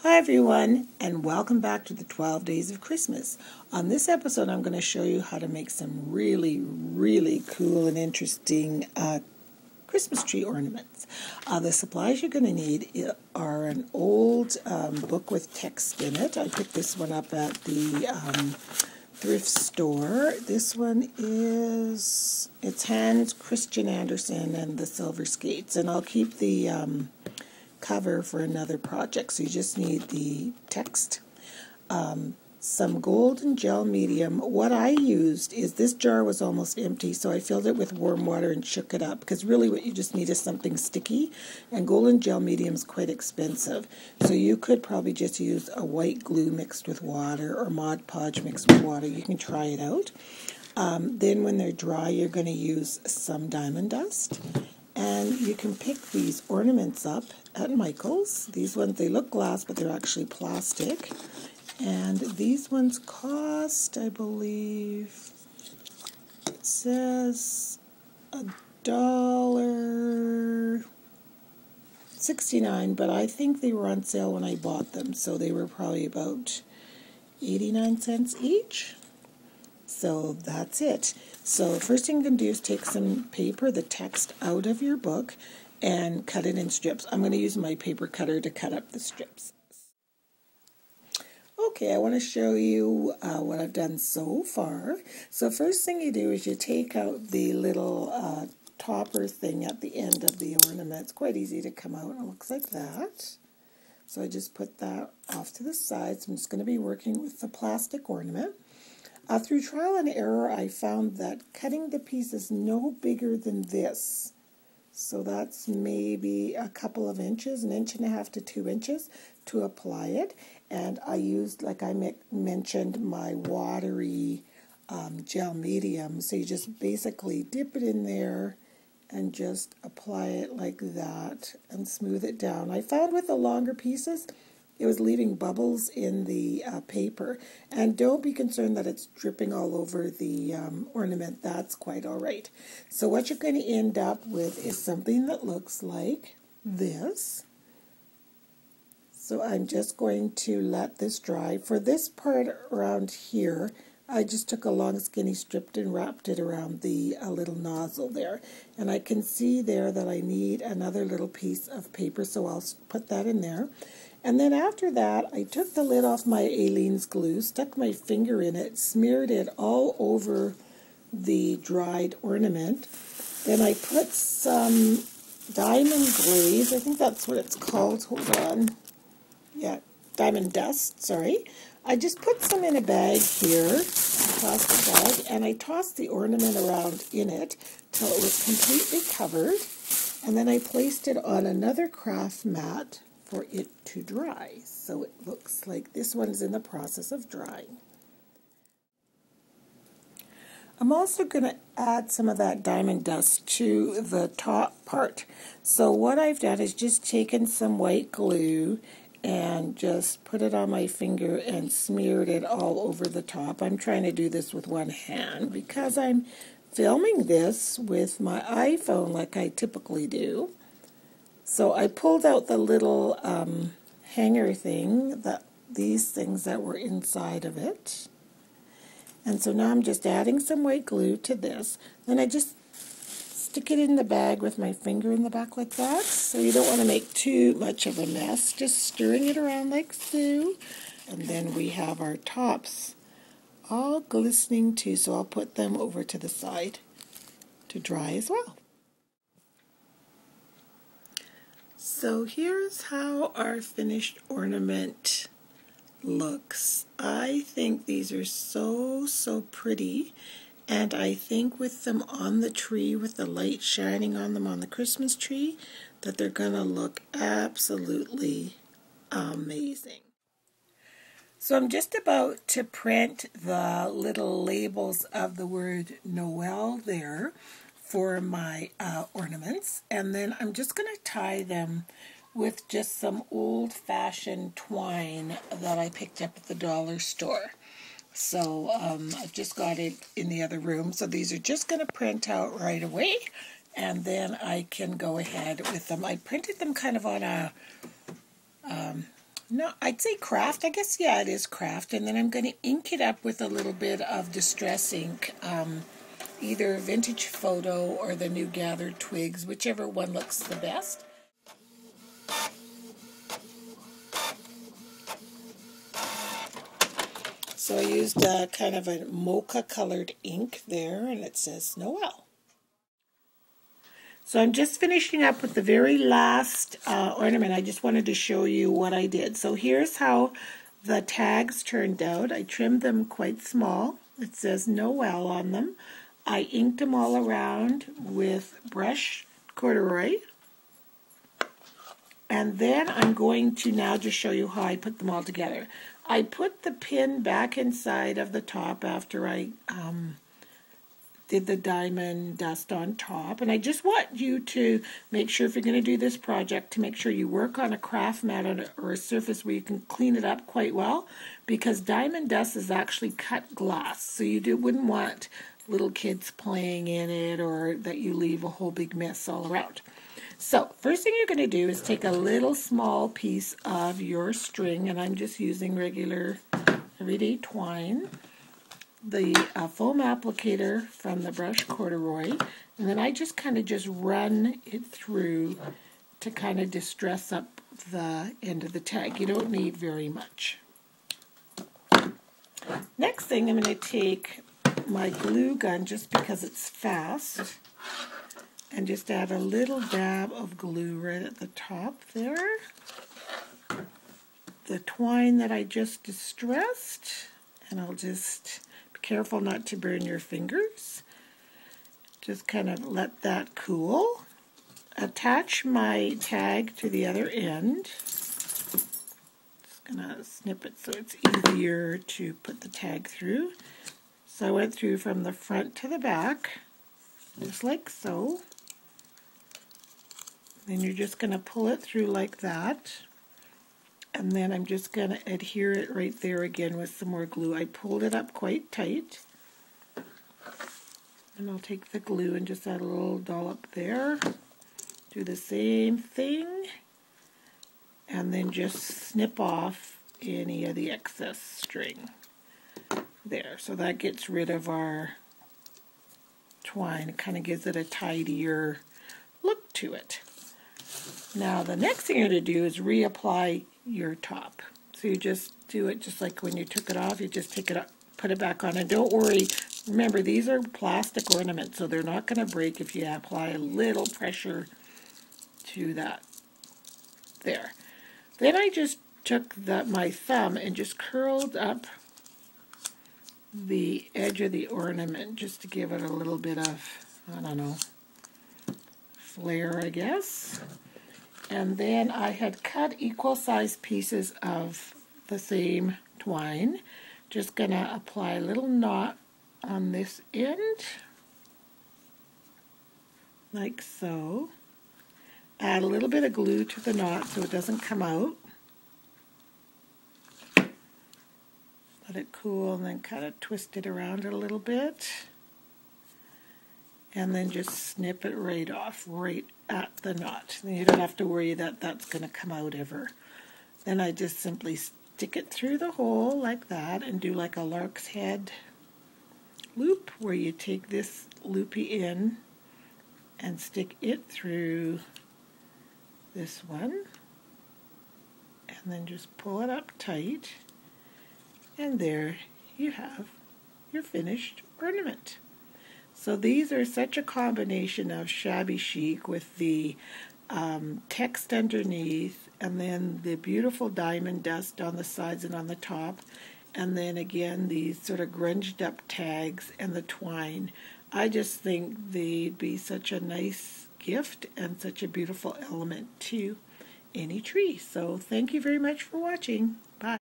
Hi everyone, and welcome back to the 12 Days of Christmas. On this episode, I'm going to show you how to make some really cool and interesting Christmas tree ornaments. The supplies you're going to need are an old book with text in it. I picked this one up at the thrift store. This one it's Hans Christian Andersen and the Silver Skates, and I'll keep the cover for another project. So you just need the text, some gold and gel medium. What I used is, this jar was almost empty, so I filled it with warm water and shook it up, because really what you just need is something sticky, and gold and gel medium is quite expensive. So you could probably just use a white glue mixed with water or Mod Podge mixed with water. You can try it out. Then when they're dry, you're going to use some diamond dust. And you can pick these ornaments up at Michael's. These ones, they look glass, but they're actually plastic. And these ones cost, I believe, it says $1.69, but I think they were on sale when I bought them, so they were probably about 89 cents each. So that's it. So the first thing you can do is take some paper, the text, out of your book and cut it in strips. I'm going to use my paper cutter to cut up the strips. Okay, I want to show you what I've done so far. So first thing you do is you take out the little topper thing at the end of the ornament. It's quite easy to come out. It looks like that. So I just put that off to the side. So I'm just going to be working with the plastic ornament. Through trial and error, I found that cutting the pieces no bigger than this, so that's maybe a couple of inches, 1.5 inches to 2 inches, to apply it. And I used, like I mentioned, my watery gel medium. So you just basically dip it in there and just apply it like that and smooth it down. I found with the longer pieces, it was leaving bubbles in the paper. And don't be concerned that it's dripping all over the ornament. That's quite all right. So what you're going to end up with is something that looks like this. So I'm just going to let this dry. For this part around here, I just took a long skinny strip and wrapped it around the little nozzle there. And I can see there that I need another little piece of paper, so I'll put that in there. And then after that, I took the lid off my Aleene's glue, stuck my finger in it, smeared it all over the dried ornament. Then I put some diamond glaze, I think that's what it's called, hold on. Yeah, diamond dust, sorry. I just put some in a bag here, a plastic bag, and I tossed the ornament around in it till it was completely covered. And then I placed it on another craft mat for it to dry. So it looks like this one's in the process of drying. I'm also going to add some of that diamond dust to the top part. So what I've done is just taken some white glue and just put it on my finger and smeared it all over the top. I'm trying to do this with one hand because I'm filming this with my iPhone like I typically do. So I pulled out the little hanger thing, these things that were inside of it. And so now I'm just adding some white glue to this. Then I just stick it in the bag with my finger in the back like that. So you don't want to make too much of a mess. Just stirring it around like so. And then we have our tops all glistening too. So I'll put them over to the side to dry as well. So here's how our finished ornament looks. I think these are so pretty, and I think with them on the tree, with the light shining on them on the Christmas tree, that they're going to look absolutely amazing. So I'm just about to print the little labels of the word Noel there for my ornaments, and then I'm just going to tie them with just some old-fashioned twine that I picked up at the dollar store. So I've just got it in the other room, so these are just going to print out right away, and then I can go ahead with them. I printed them kind of on a No, I'd say craft. I guess, yeah, it is craft. And then I'm going to ink it up with a little bit of Distress ink, either Vintage Photo or the new Gathered Twigs, whichever one looks the best. So I used kind of a mocha colored ink there, and it says Noel. So I'm just finishing up with the very last ornament. I just wanted to show you what I did. So here's how the tags turned out. I trimmed them quite small. It says Noel on them. I inked them all around with brush corduroy. And then I'm going to now just show you how I put them all together. I put the pin back inside of the top after I did the diamond dust on top. And I just want you to make sure, if you're going to do this project, to make sure you work on a craft mat or a surface where you can clean it up quite well, because diamond dust is actually cut glass. So you wouldn't want little kids playing in it, or that you leave a whole big mess all around. So first thing you're going to do is take a little small piece of your string, and I'm just using regular everyday twine, the foam applicator from the brush corduroy, and then I just kind of just run it through to kind of distress up the end of the tag. You don't need very much. Next thing, I'm going to take my glue gun, just because it's fast, and just add a little dab of glue right at the top there. The twine that I just distressed, and I'll just be careful not to burn your fingers. Just kind of let that cool. Attach my tag to the other end. Just gonna snip it so it's easier to put the tag through. So I went through from the front to the back, just like so. Then you're just going to pull it through like that. And then I'm just going to adhere it right there again with some more glue. I pulled it up quite tight. And I'll take the glue and just add a little dollop there. Do the same thing. And then just snip off any of the excess string. There. So that gets rid of our twine. It kind of gives it a tidier look to it. Now the next thing you're going to do is reapply your top. So you just do it just like when you took it off. You just take it up, put it back on, and don't worry. Remember, these are plastic ornaments, so they're not going to break if you apply a little pressure to that. There. Then I just took my thumb and just curled up the edge of the ornament just to give it a little bit of, I don't know, flair, I guess. And then I had cut equal sized pieces of the same twine. Just going to apply a little knot on this end, like so. Add a little bit of glue to the knot so it doesn't come out. Let it cool, and then kind of twist it around a little bit. And then just snip it right off, right at the knot. Then you don't have to worry that that's going to come out ever. Then I just simply stick it through the hole like that and do like a lark's head loop, where you take this loopy end and stick it through this one. And then just pull it up tight. And there you have your finished ornament. So these are such a combination of shabby chic with the text underneath, and then the beautiful diamond dust on the sides and on the top, and then again these sort of grunged up tags and the twine. I just think they'd be such a nice gift and such a beautiful element to any tree. So thank you very much for watching. Bye.